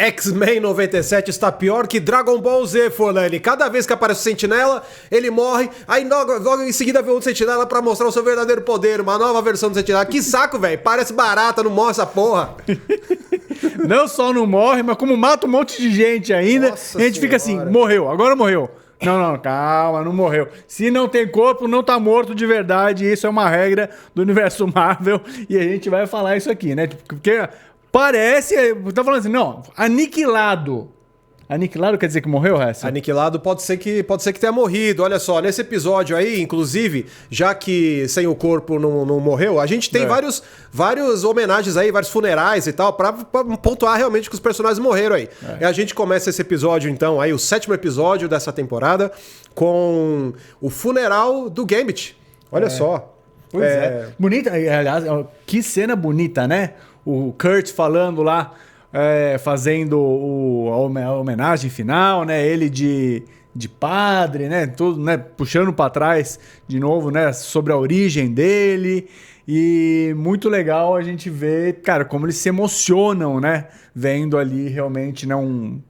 X-Men 97 está pior que Dragon Ball Z, Forlani. Cada vez que aparece o Sentinela, ele morre. Aí logo em seguida vem outro Sentinela pra mostrar o seu verdadeiro poder. Uma nova versão do Sentinela. Que saco, velho. Parece barata, não morre essa porra. Não só não morre, mas como mata um monte de gente ainda. Nossa e a gente fica assim, morreu, agora morreu. Não, calma, não morreu. Se não tem corpo, não tá morto de verdade. Isso é uma regra do universo Marvel. E a gente vai falar isso aqui, né? Porque parece... Tá falando assim, não, aniquilado. Aniquilado quer dizer que morreu, Hessa? Aniquilado pode ser que tenha morrido. Olha só, nesse episódio aí, inclusive, já que sem o corpo não morreu, a gente tem vários homenagens aí, vários funerais e tal, pra pontuar realmente que os personagens morreram aí. E a gente começa esse episódio, então, aí, o 7º episódio dessa temporada, com o funeral do Gambit. Olha só. Pois é. Bonita, aliás, que cena bonita, né? O Kurt falando lá, fazendo a homenagem final, né? Ele de padre, né? Tudo, né? Puxando para trás de novo, né? Sobre a origem dele. E muito legal a gente ver, cara, como eles se emocionam, né? Vendo ali realmente, né? Um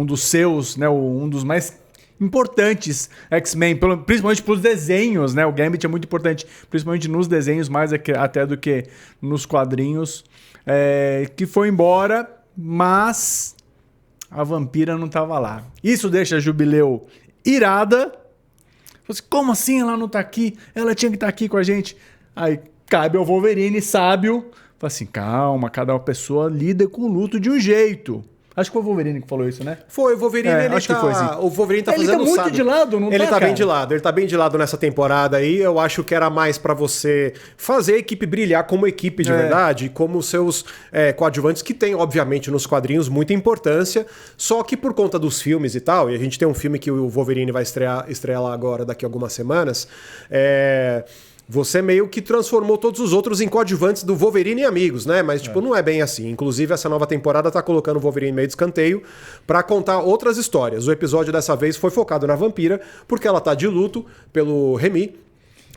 dos seus, né? Um dos mais importantes X-Men, principalmente para os desenhos, né? O Gambit é muito importante, principalmente nos desenhos, mais até do que nos quadrinhos. Que foi embora, mas a vampira não estava lá. Isso deixa a Jubileu irada. Assim, como assim ela não tá aqui? Ela tinha que estar aqui com a gente. Aí cabe ao Wolverine, sábio, fala assim, calma, cada pessoa lida com o luto de um jeito. Acho que foi o Wolverine que falou isso, né? Foi, o Wolverine, O Wolverine tá fazendo ele tá muito de lado, não tá, Ele tá cara? bem de lado, ele tá bem de lado nessa temporada aí. Eu acho que era mais pra você fazer a equipe brilhar como equipe de verdade, como seus coadjuvantes, que tem, obviamente, nos quadrinhos muita importância, só que por conta dos filmes e tal, e a gente tem um filme que o Wolverine vai estrear lá agora, daqui a algumas semanas, você meio que transformou todos os outros em coadjuvantes do Wolverine e amigos, né? Mas, não é bem assim. Inclusive, essa nova temporada tá colocando o Wolverine meio de escanteio pra contar outras histórias. O episódio dessa vez foi focado na vampira, porque ela tá de luto pelo Remy.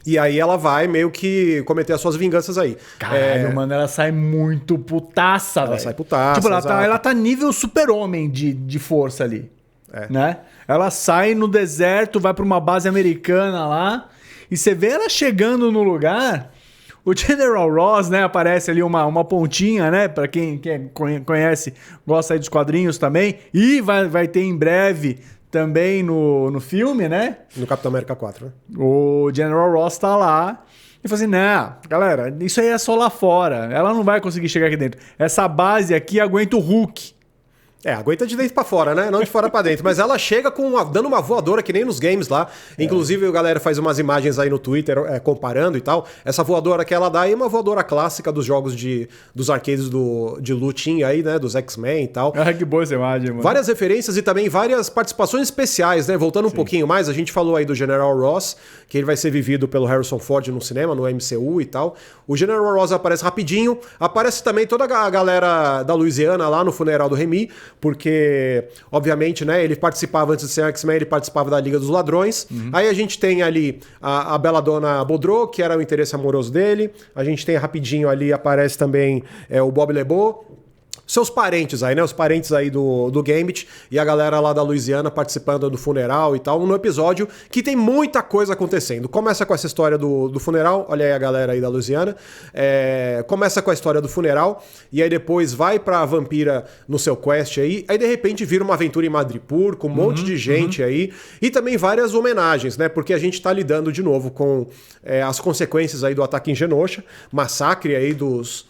E aí ela vai meio que cometer as suas vinganças aí. Caralho, mano, ela sai muito putaça, velho. Ela sai putaça, tipo, ela tá nível super-homem de força ali. Né? Ela sai no deserto, vai pra uma base americana lá... E você vê ela chegando no lugar, o General Ross, né, aparece ali uma pontinha, né, pra quem conhece, gosta aí dos quadrinhos também, e vai ter em breve também no filme, né? No Capitão América 4, né? O General Ross tá lá e fala assim, não, galera, isso aí é só lá fora, ela não vai conseguir chegar aqui dentro. Essa base aqui aguenta o Hulk. Aguenta de dentro pra fora, né? Não de fora pra dentro. Mas ela chega dando uma voadora que nem nos games lá. Inclusive, a galera faz umas imagens aí no Twitter comparando e tal. Essa voadora que ela dá é uma voadora clássica dos jogos dos arcades de lutinha aí, né? Dos X-Men e tal. Que boa essa imagem, mano. Várias referências e também várias participações especiais, né? Voltando um pouquinho mais, a gente falou aí do General Ross, que ele vai ser vivido pelo Harrison Ford no cinema, no MCU e tal. O General Ross aparece rapidinho. Aparece também toda a galera da Louisiana lá no funeral do Remy, porque, obviamente, né, ele participava antes de ser X-Men, ele participava da Liga dos Ladrões. Aí a gente tem ali a Belladonna Boudreaux, que era o interesse amoroso dele. A gente tem rapidinho ali, aparece também o Bob LeBeau. Seus parentes aí, né? Os parentes aí do Gambit e a galera lá da Louisiana participando do funeral e tal, no episódio que tem muita coisa acontecendo. Começa com essa história do funeral, olha aí a galera aí da Louisiana, começa com a história do funeral e aí depois vai pra vampira no seu quest aí de repente vira uma aventura em Madripoor com um monte de gente aí e também várias homenagens, né? Porque a gente tá lidando de novo com as consequências aí do ataque em Genosha, massacre aí dos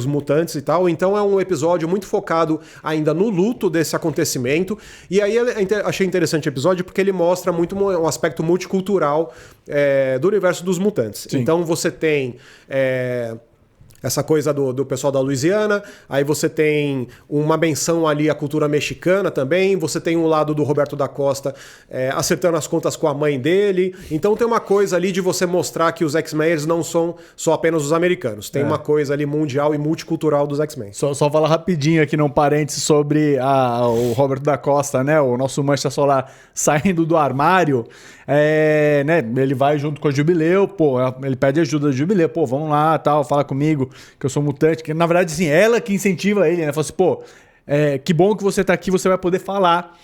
mutantes e tal. Então é um episódio muito focado ainda no luto desse acontecimento. E aí achei interessante o episódio porque ele mostra muito um aspecto multicultural do universo dos mutantes. Sim. Então você tem essa coisa do pessoal da Louisiana, aí você tem uma menção ali à cultura mexicana também, você tem um lado do Roberto da Costa acertando as contas com a mãe dele, então tem uma coisa ali de você mostrar que os X-Men não são só apenas os americanos, tem uma coisa ali mundial e multicultural dos X-Men. Só falar rapidinho aqui num parênteses sobre o Roberto da Costa, né, o nosso Mancha Solar saindo do armário, né, ele vai junto com a Jubileu, pô, ele pede ajuda da Jubileu, pô, vamos lá, tal, fala comigo, que eu sou mutante, que na verdade, assim, ela que incentiva ele, né? Fala assim, pô, que bom que você tá aqui, você vai poder falar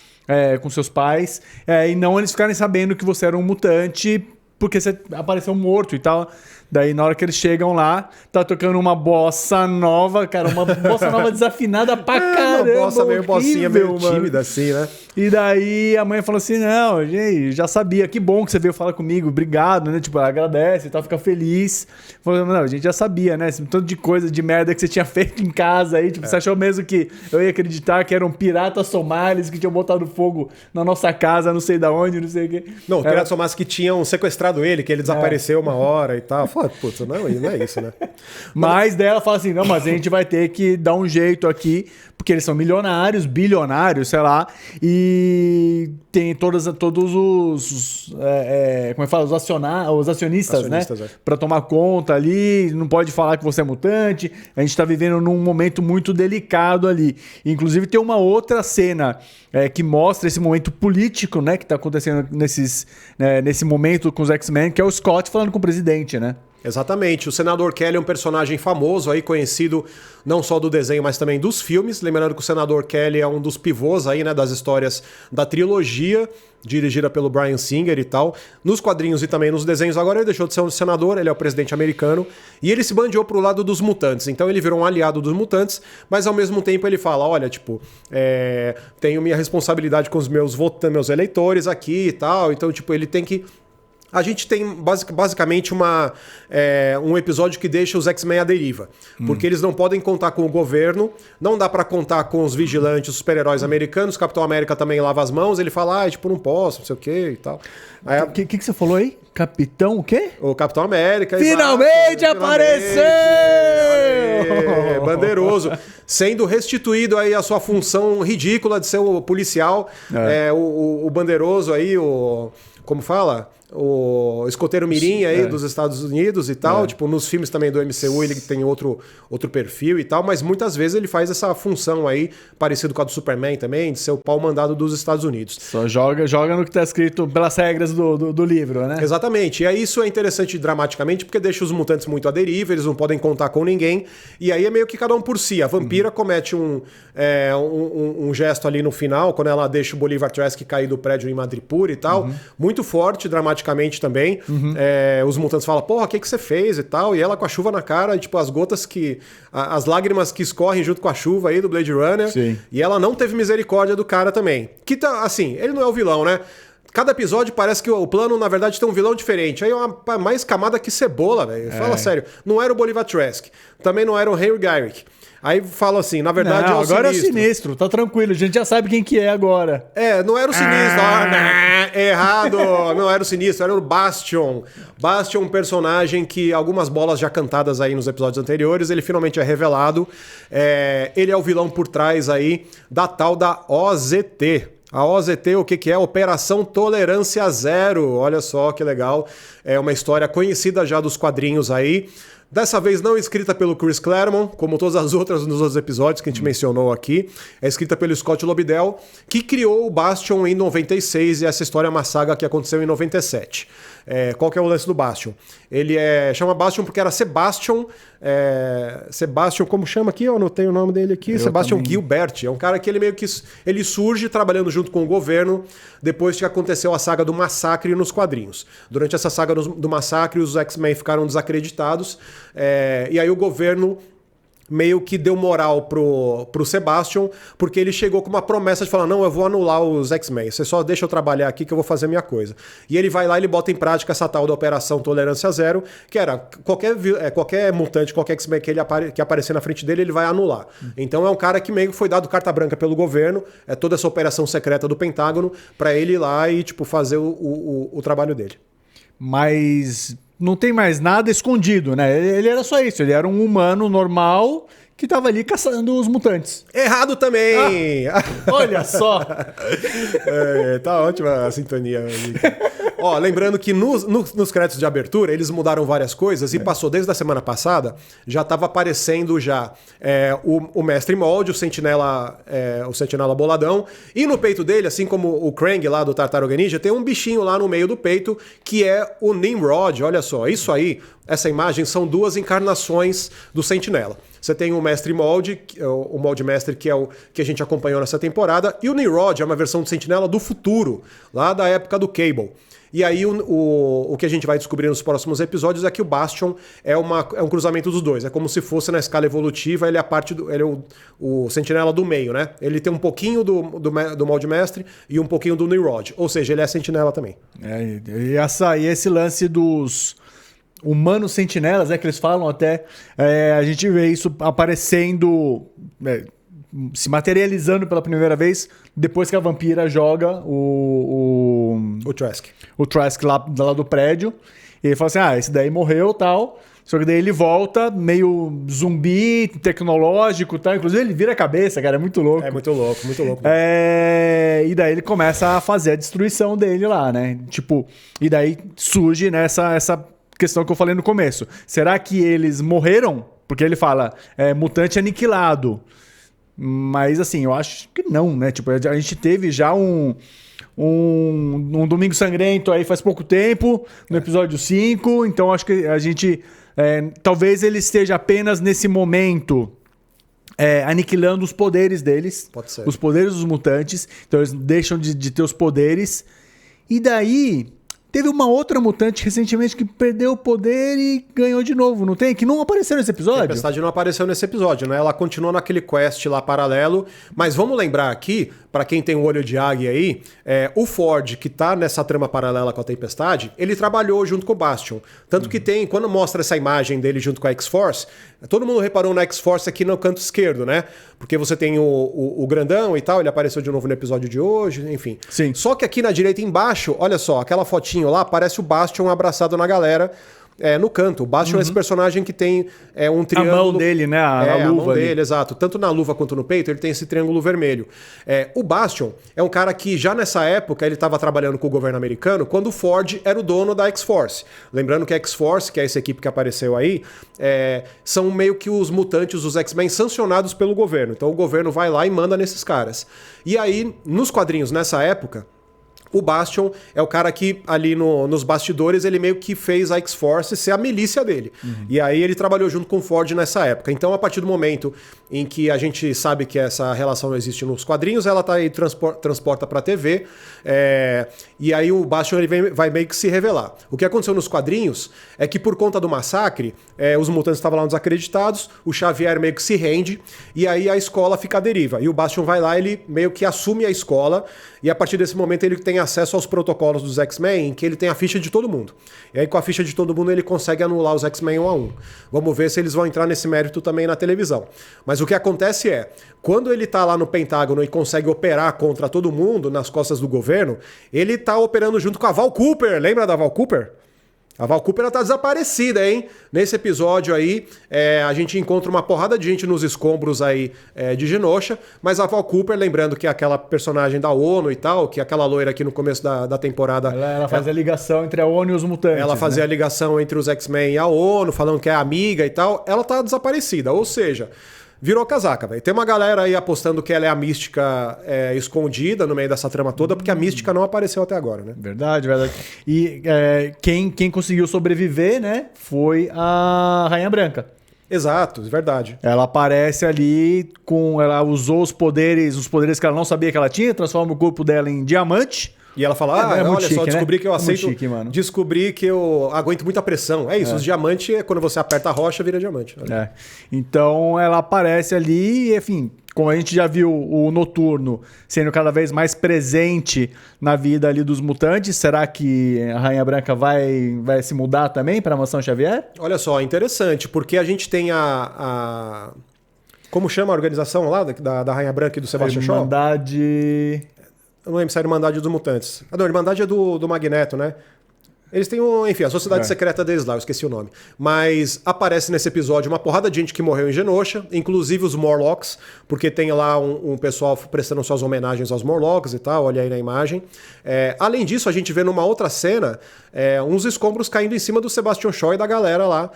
com seus pais, e não eles ficarem sabendo que você era um mutante porque você apareceu morto e tal. Daí, na hora que eles chegam lá, tá tocando uma bossa nova, cara, uma bossa nova desafinada pra caramba. Uma bossa meio bossinha, meio mano. tímida assim, né? E daí a mãe falou assim: não, gente, já sabia, que bom que você veio falar comigo, obrigado, né? Tipo, ela agradece e tal, fica feliz. Falou, não, a gente já sabia, né? Esse tanto de coisa, de merda que você tinha feito em casa aí. Tipo, você achou mesmo que eu ia acreditar que eram piratas somalis que tinham botado fogo na nossa casa, não sei da onde, não sei o quê. Não, os piratas somalis que tinham sequestrado ele, que ele desapareceu uma hora e tal. Putz, não é isso, né? Mas daí ela fala assim, não, mas a gente vai ter que dar um jeito aqui, porque eles são milionários, bilionários, sei lá, e tem todos os como é que fala? Os acionistas, né? Pra tomar conta ali, não pode falar que você é mutante, a gente tá vivendo num momento muito delicado ali. Inclusive tem uma outra cena que mostra esse momento político, né, que tá acontecendo nesse momento com os X-Men, que é o Scott falando com o presidente, né? Exatamente. O Senador Kelly é um personagem famoso aí, conhecido não só do desenho, mas também dos filmes. Lembrando que o Senador Kelly é um dos pivôs aí, né, das histórias da trilogia, dirigida pelo Bryan Singer e tal. Nos quadrinhos e também nos desenhos agora ele deixou de ser um senador, ele é o presidente americano, e ele se bandeou pro lado dos mutantes. Então ele virou um aliado dos mutantes, mas ao mesmo tempo ele fala, olha, tipo, tenho minha responsabilidade com os meus eleitores aqui e tal. Então, tipo, ele tem que... A gente tem basicamente um episódio que deixa os X-Men à deriva. Porque eles não podem contar com o governo, não dá pra contar com os vigilantes, os super-heróis americanos, o Capitão América também lava as mãos, ele fala, tipo, não posso, não sei o quê e tal. O que você falou aí? Capitão o quê? O Capitão América. Finalmente apareceu! Bandeiroso. Sendo restituído aí a sua função ridícula de ser o policial. O bandeiroso aí, como fala? O escoteiro mirim aí dos Estados Unidos e tal, tipo, nos filmes também do MCU ele tem outro perfil e tal, mas muitas vezes ele faz essa função aí, parecido com a do Superman também, de ser o pau mandado dos Estados Unidos. Só joga no que tá escrito pelas regras do livro, né? Exatamente, e aí isso é interessante dramaticamente porque deixa os mutantes muito à deriva, eles não podem contar com ninguém, e aí é meio que cada um por si. A vampira comete um gesto ali no final, quando ela deixa o Bolivar Trask cair do prédio em Madripoor e tal, muito forte, dramaticamente também. Os mutantes falam, porra, o que você fez e tal, e ela com a chuva na cara, e, tipo, as gotas as lágrimas que escorrem junto com a chuva aí do Blade Runner. Sim. E ela não teve misericórdia do cara também. Que tá, assim, ele não é o vilão, né? Cada episódio parece que o plano, na verdade, tem um vilão diferente. Aí é mais camada que cebola, velho. Fala sério. Não era o Bolivar Trask. Também não era o Henry Garrick. Aí fala assim, na verdade não, é o agora Sinistro. É o Sinistro, tá tranquilo, a gente já sabe quem que é agora. Não era o Sinistro, errado, não era o Sinistro, era o Bastion. Bastion, um personagem que algumas bolas já cantadas aí nos episódios anteriores, ele finalmente é revelado. Ele é o vilão por trás aí da tal da OZT. A OZT, o que é? Operação Tolerância Zero. Olha só que legal. É uma história conhecida já dos quadrinhos aí. Dessa vez não escrita pelo Chris Claremont, como todas as outras nos outros episódios que a gente mencionou aqui. É escrita pelo Scott Lobdell, que criou o Bastion em 96 e essa história é uma saga que aconteceu em 97. Qual que é o lance do Bastion? Ele chama Bastion porque era Sebastian... Sebastian, como chama aqui? Eu anotei o nome dele aqui. Sebastian também. Gilbert. É um cara que ele meio que... Ele surge trabalhando junto com o governo depois que aconteceu a saga do Massacre nos quadrinhos. Durante essa saga do Massacre, os X-Men ficaram desacreditados. E aí o governo meio que deu moral pro Sebastian, porque ele chegou com uma promessa de falar, não, eu vou anular os X-Men, você só deixa eu trabalhar aqui que eu vou fazer minha coisa. E ele vai lá e ele bota em prática essa tal da Operação Tolerância Zero, que era qualquer mutante, qualquer X-Men que aparecer na frente dele, ele vai anular. Então é um cara que meio que foi dado carta branca pelo governo, toda essa operação secreta do Pentágono, pra ele ir lá e tipo, fazer o trabalho dele. Mas não tem mais nada escondido, né? Ele era só isso, ele era um humano normal que tava ali caçando os mutantes. Errado também! Olha só! Tá ótima a sintonia. Lembrando que nos créditos de abertura eles mudaram várias coisas e passou desde a semana passada, já estava aparecendo já o Mestre Molde, o Sentinela Boladão, e no peito dele, assim como o Krang lá do Tartaruga Ninja, tem um bichinho lá no meio do peito que é o Nimrod. Olha só, isso aí, essa imagem são duas encarnações do Sentinela. Você tem o Mestre Mold, o Mold Mestre, que é o que a gente acompanhou nessa temporada, e o Nimrod é uma versão do Sentinela do futuro, lá da época do Cable. E aí o que a gente vai descobrir nos próximos episódios é que o Bastion é um cruzamento dos dois. É como se fosse na escala evolutiva, ele é a parte ele é o Sentinela do meio, né? Ele tem um pouquinho do Mold Mestre e um pouquinho do Nimrod. Ou seja, ele é Sentinela também. E esse lance dos humanos sentinelas, que eles falam até, a gente vê isso aparecendo, se materializando pela primeira vez depois que a vampira joga o Trask. O Trask lá do prédio. E ele fala assim, esse daí morreu e tal. Só que daí ele volta meio zumbi, tecnológico e tal. Inclusive ele vira a cabeça, cara, é muito louco. É muito louco, muito louco. E daí ele começa a fazer a destruição dele lá, né? Tipo, e daí surge essa questão que eu falei no começo. Será que eles morreram? Porque ele fala, mutante aniquilado. Mas assim, eu acho que não, né? Tipo, a gente teve já um Domingo Sangrento aí faz pouco tempo, no episódio 5, então acho que a gente... talvez ele esteja apenas nesse momento aniquilando os poderes deles. Pode ser. Os poderes dos mutantes. Então eles deixam de ter os poderes. E daí... Teve uma outra mutante recentemente que perdeu o poder e ganhou de novo, não tem? Que não apareceu nesse episódio? A Tempestade não apareceu nesse episódio, né? Ela continuou naquele quest lá paralelo, mas vamos lembrar aqui, pra quem tem o olho de águia aí, o Ford, que tá nessa trama paralela com a Tempestade, ele trabalhou junto com o Bastion. Tanto que tem, quando mostra essa imagem dele junto com a X-Force, todo mundo reparou na X-Force aqui no canto esquerdo, né? Porque você tem o grandão e tal, ele apareceu de novo no episódio de hoje, enfim. Sim. Só que aqui na direita embaixo, olha só, aquela fotinho lá, parece o Bastion abraçado na galera no canto. O Bastion é esse personagem que tem um triângulo... A mão dele, né? A luva a mão ali. dele, exato. Tanto na luva quanto no peito, ele tem esse triângulo vermelho. O Bastion é um cara que já nessa época ele estava trabalhando com o governo americano quando o Ford era o dono da X-Force. Lembrando que a X-Force, que é essa equipe que apareceu aí, são meio que os mutantes, os X-Men sancionados pelo governo. Então o governo vai lá e manda nesses caras. E aí, nos quadrinhos nessa época, o Bastion é o cara que, ali nos bastidores, ele meio que fez a X-Force ser a milícia dele. E aí ele trabalhou junto com o Ford nessa época. Então, a partir do momento em que a gente sabe que essa relação existe nos quadrinhos, ela tá aí, transporta pra TV, e aí o Bastion ele vai meio que se revelar. O que aconteceu nos quadrinhos é que, por conta do massacre, os mutantes estavam lá desacreditados, o Xavier meio que se rende, e aí a escola fica à deriva. E o Bastion vai lá, ele meio que assume a escola, e a partir desse momento ele tem acesso aos protocolos dos X-Men, em que ele tem a ficha de todo mundo. E aí com a ficha de todo mundo ele consegue anular os X-Men um a um. Vamos ver se eles vão entrar nesse mérito também na televisão. Mas o que acontece quando ele tá lá no Pentágono e consegue operar contra todo mundo nas costas do governo, ele tá operando junto com a Val Cooper. Lembra da Val Cooper? A Val Cooper ela tá desaparecida, hein? Nesse episódio aí, a gente encontra uma porrada de gente nos escombros aí de Genosha, mas a Val Cooper, lembrando que é aquela personagem da ONU e tal, que é aquela loira aqui no começo da temporada... Ela fazia a ligação entre a ONU e os mutantes. Ela fazia a ligação entre os X-Men e a ONU, falando que é amiga e tal. Ela tá desaparecida, ou seja... Virou casaca, velho. Tem uma galera aí apostando que ela é a Mística escondida no meio dessa trama toda, porque a Mística não apareceu até agora, né? Verdade, verdade. E quem conseguiu sobreviver, né, foi a Rainha Branca. Exato, verdade. Ela aparece ali ela usou os poderes que ela não sabia que ela tinha, transforma o corpo dela em diamante. E ela fala, olha chique, só, descobri né? que eu aceito, chique, mano. descobri que eu aguento muita pressão. É isso, os diamantes, quando você aperta a rocha, vira diamante. Então ela aparece ali e, enfim, como a gente já viu o Noturno sendo cada vez mais presente na vida ali dos mutantes, será que a Rainha Branca vai se mudar também para a Mansão Xavier? Olha só, interessante, porque a gente tem como chama a organização lá da Rainha Branca e do Sebastian Shaw? Irmandade... Eu não lembro se é a Irmandade dos Mutantes. Não, a Irmandade é do Magneto, né? Eles têm, enfim, a sociedade secreta deles lá, eu esqueci o nome. Mas aparece nesse episódio uma porrada de gente que morreu em Genosha, inclusive os Morlocks, porque tem lá um pessoal prestando suas homenagens aos Morlocks e tal, olha aí na imagem. Além disso, a gente vê numa outra cena uns escombros caindo em cima do Sebastian Shaw e da galera lá,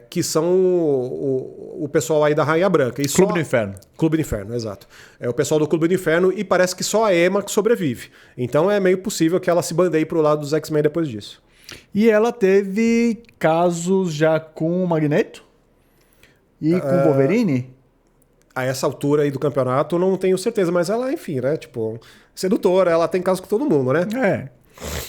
que são o pessoal aí da Rainha Branca. Clube do Inferno. Clube do Inferno, exato. É o pessoal do Clube do Inferno e parece que só a Emma que sobrevive. Então é meio possível que ela se bandeie pro lado dos X-Men depois disso. E ela teve casos já com o Magneto? E com o Wolverine? A essa altura aí do campeonato, não tenho certeza, mas ela, enfim, né? Tipo, sedutora, ela tem caso com todo mundo, né?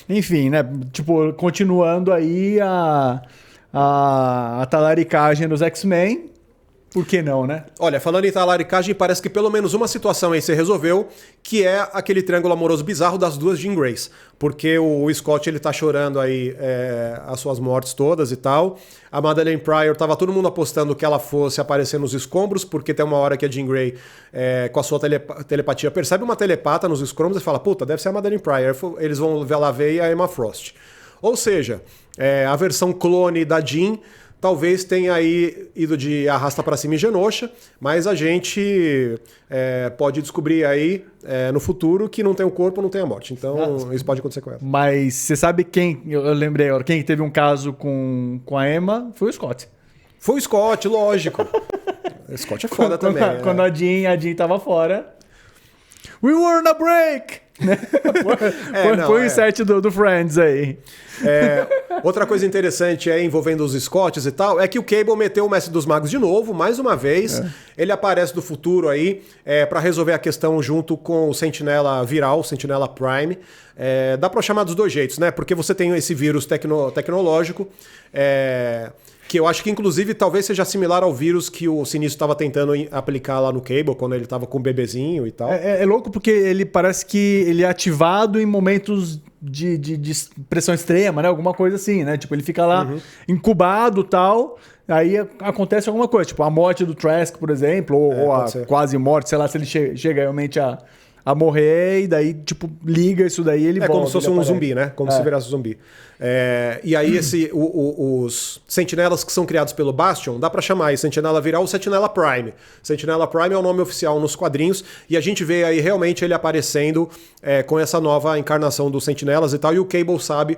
Enfim, né? Tipo, continuando aí a talaricagem dos X-Men. Por que não, né? Olha, falando em talaricagem, parece que pelo menos uma situação aí se resolveu, que é aquele triângulo amoroso bizarro das duas Jean Greys. Porque o Scott, ele tá chorando aí as suas mortes todas e tal. A Madeleine Pryor, tava todo mundo apostando que ela fosse aparecer nos escombros, porque tem uma hora que a Jean Grey, com a sua telepatia, percebe uma telepata nos escombros e fala, puta, deve ser a Madeleine Pryor. Eles vão ver lá ver a Emma Frost. Ou seja, a versão clone da Jean talvez tenha aí ido de arrasta pra cima em Genosha, mas a gente pode descobrir aí no futuro que não tem o corpo, não tem a morte. Então isso pode acontecer com ela. Mas você sabe quem, eu lembrei agora, quem teve um caso com a Emma foi o Scott. Foi o Scott, lógico. O Scott é foda também. Quando a Jean tava fora. We were on a break! Põe o set do Friends aí. Outra coisa interessante envolvendo os Scotts e tal, é que o Cable meteu o Mestre dos Magos de novo, mais uma vez. Ele aparece do futuro aí pra resolver a questão junto com o Sentinela Viral, o Sentinela Prime. Dá pra chamar dos dois jeitos, né? Porque você tem esse vírus tecnológico, que eu acho que inclusive talvez seja similar ao vírus que o Sinistro estava tentando aplicar lá no Cable, quando ele estava com o bebezinho e tal. É louco porque ele parece que ele é ativado em momentos de pressão extrema, né? Alguma coisa assim, né? Tipo, ele fica lá incubado e tal, aí acontece alguma coisa, tipo a morte do Trask, por exemplo, ou a quase morte, sei lá, se ele chega realmente a morrer, e daí, tipo, liga isso daí, ele volta. É como se fosse um zumbi, né? Como se virasse um zumbi. E aí, os sentinelas que são criados pelo Bastion, dá pra chamar aí Sentinela Viral ou Sentinela Prime. Sentinela Prime é o nome oficial nos quadrinhos, e a gente vê aí realmente ele aparecendo com essa nova encarnação dos sentinelas e tal, e o Cable sabe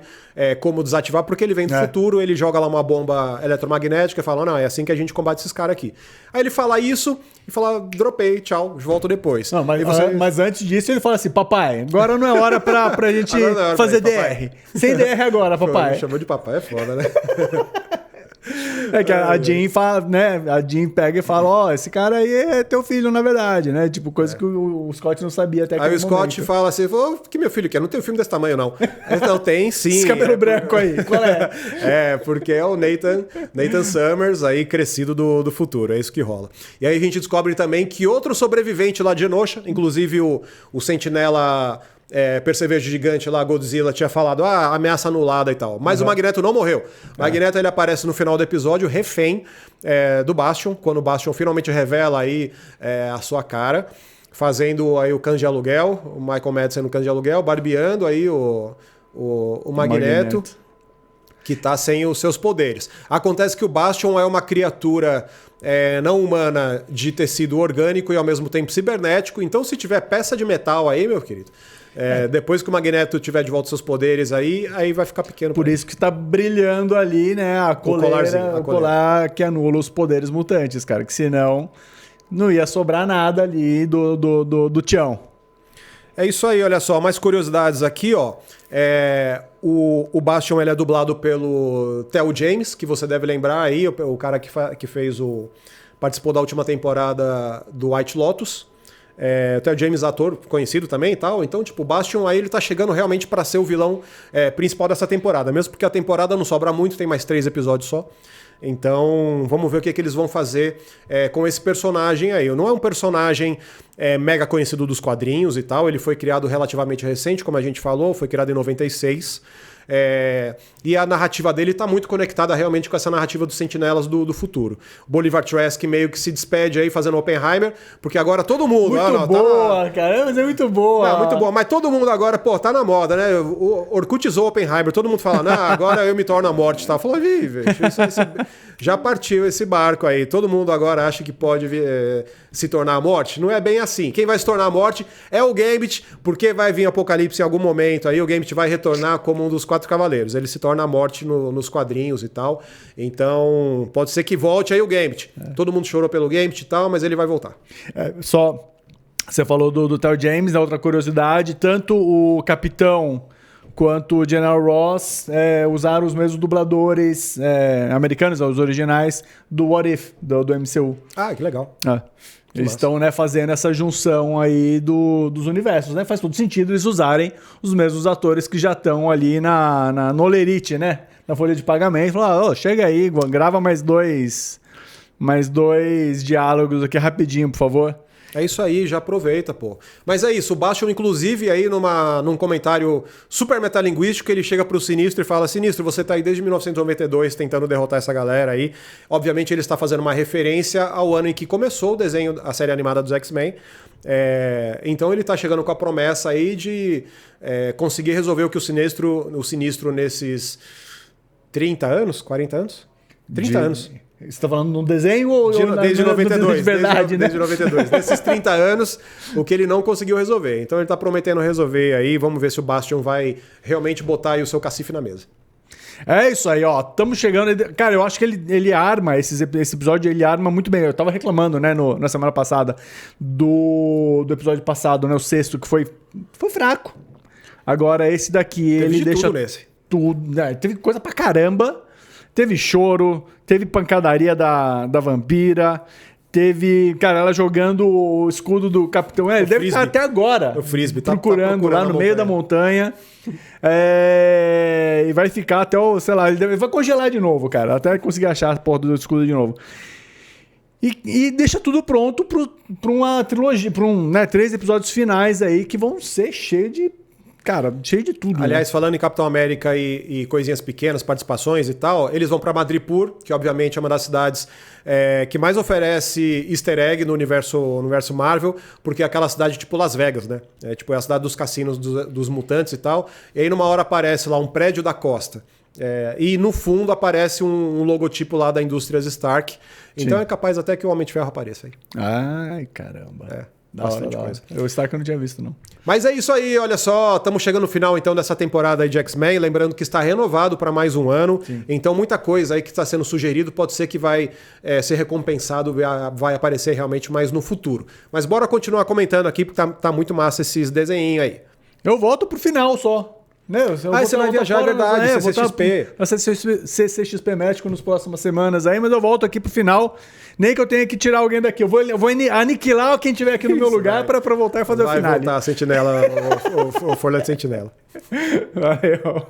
como desativar, porque ele vem do futuro, ele joga lá uma bomba eletromagnética e fala, não, é assim que a gente combate esses caras aqui. Aí ele fala isso e fala, dropei, tchau, volto depois. Não, mas antes disso ele fala assim, papai, agora não é hora pra gente fazer DR. Sem DR agora, papai. Chamou de papai, é foda, né? É que a Jean fala, né? A Jean pega e fala, esse cara aí é teu filho, na verdade, né? Tipo, coisa que o Scott não sabia até aquele momento. Aí o Scott fala assim, que meu filho quer? Não tem um filme desse tamanho, não. Não, tem sim. Esse cabelo branco aí, qual é? Porque é o Nathan Summers aí crescido do futuro, é isso que rola. E aí a gente descobre também que outro sobrevivente lá de Genosha, inclusive o Sentinela... percevejo gigante lá, Godzilla, tinha falado, ameaça anulada e tal. Mas o Magneto não morreu. O Magneto, ele aparece no final do episódio, refém do Bastion, quando o Bastion finalmente revela aí a sua cara, fazendo aí o cães de aluguel, o Michael Madsen no cães de aluguel, barbeando aí o Magneto, que tá sem os seus poderes. Acontece que o Bastion é uma criatura não humana de tecido orgânico e ao mesmo tempo cibernético, então se tiver peça de metal aí, meu querido, depois que o Magneto tiver de volta seus poderes aí vai ficar pequeno. Por isso que tá brilhando ali, né, a colar que anula os poderes mutantes, cara, que senão não ia sobrar nada ali do Tião. É isso aí, olha só, mais curiosidades aqui, ó. O Bastion, ele é dublado pelo Theo James, que você deve lembrar aí, o cara que fez participou da última temporada do White Lotus. O Theo James, ator conhecido também e tal. Então, tipo, o Bastion aí ele tá chegando realmente para ser o vilão principal dessa temporada, mesmo porque a temporada não sobra muito, tem mais 3 episódios só. Então, vamos ver o que eles vão fazer com esse personagem aí. Não é um personagem mega conhecido dos quadrinhos e tal, ele foi criado relativamente recente, como a gente falou, foi criado em 96. E a narrativa dele está muito conectada realmente com essa narrativa dos sentinelas do futuro. O Bolivar Trask meio que se despede aí fazendo Oppenheimer, porque agora todo mundo... Muito boa, cara, mas é muito boa. Não, muito boa, mas todo mundo agora, tá na moda, né? O Orkutizou Oppenheimer, todo mundo fala, agora eu me torno a morte e tal. Falou, já partiu esse barco aí, todo mundo agora acha que pode se tornar a morte. Não é bem assim. Quem vai se tornar a morte é o Gambit, porque vai vir Apocalipse em algum momento aí, o Gambit vai retornar como um dos 4 cavaleiros. Ele se torna a morte nos quadrinhos e tal. Então, pode ser que volte aí o Gambit. Todo mundo chorou pelo Gambit e tal, mas ele vai voltar. Você falou do Theo James, outra curiosidade, tanto o Capitão quanto o General Ross usaram os mesmos dubladores americanos, os originais, do What If, do MCU. Ah, que legal. Eles estão, né, fazendo essa junção aí dos universos, né? Faz todo sentido eles usarem os mesmos atores que já estão ali no Olerite, né? Na folha de pagamento. Falar, chega aí, grava mais dois diálogos aqui rapidinho, por favor. É isso aí, já aproveita, pô. Mas é isso, o Bastion, inclusive, aí num comentário super metalinguístico, ele chega pro Sinistro e fala: Sinistro, você tá aí desde 1992 tentando derrotar essa galera aí. Obviamente ele está fazendo uma referência ao ano em que começou o desenho, a série animada dos X-Men. Então ele tá chegando com a promessa aí de conseguir resolver o que o Sinistro nesses 30 anos, 40 anos? 30 anos. Você tá falando num desenho ou desde 92? De verdade, desde 92. Nesses 30 anos, o que ele não conseguiu resolver. Então ele tá prometendo resolver aí. Vamos ver se o Bastion vai realmente botar aí o seu cacife na mesa. É isso aí, ó. Estamos chegando. Cara, eu acho que ele arma esse episódio, ele arma muito bem. Eu tava reclamando, né, na semana passada do episódio passado, né? O sexto, que foi fraco. Agora, esse daqui, ele deixa tudo nesse. Tudo. Teve coisa pra caramba. Teve choro, teve pancadaria da vampira, teve, cara, ela jogando o escudo do Capitão. Ele deve estar até agora. O Frisbee procurando lá no meio da montanha. E vai ficar até o, sei lá, ele vai congelar de novo, cara, até conseguir achar a porta do escudo de novo. E deixa tudo pronto pra uma trilogia, pra 3 episódios finais aí que vão ser cheios de. Cara, cheio de tudo. Aliás, né? Falando em Capitão América e coisinhas pequenas, participações e tal, eles vão para Madripoor, que obviamente é uma das cidades que mais oferece easter egg no universo Marvel, porque é aquela cidade tipo Las Vegas, né? É a cidade dos cassinos dos mutantes e tal. E aí numa hora aparece lá um prédio da costa. E no fundo aparece um logotipo lá da Indústrias Stark. Então é capaz até que o Homem de Ferro apareça aí. Ai, caramba. Bastante coisa. O Stark eu não tinha visto, não. Mas é isso aí, olha só, estamos chegando no final então dessa temporada aí de X-Men, lembrando que está renovado para mais um ano, então muita coisa aí que está sendo sugerido pode ser que vai ser recompensado, vai aparecer realmente mais no futuro. Mas bora continuar comentando aqui, porque tá muito massa esses desenhinhos aí. Eu volto pro final só. Né? Você vai viajar, é verdade, CCXP. Vai ser CCXP médico nas próximas semanas aí, mas eu volto aqui pro final. Nem que eu tenha que tirar alguém daqui. Eu vou aniquilar quem tiver aqui no meu lugar para voltar e fazer o final. Vai voltar a sentinela, o Folha de Sentinela. Valeu.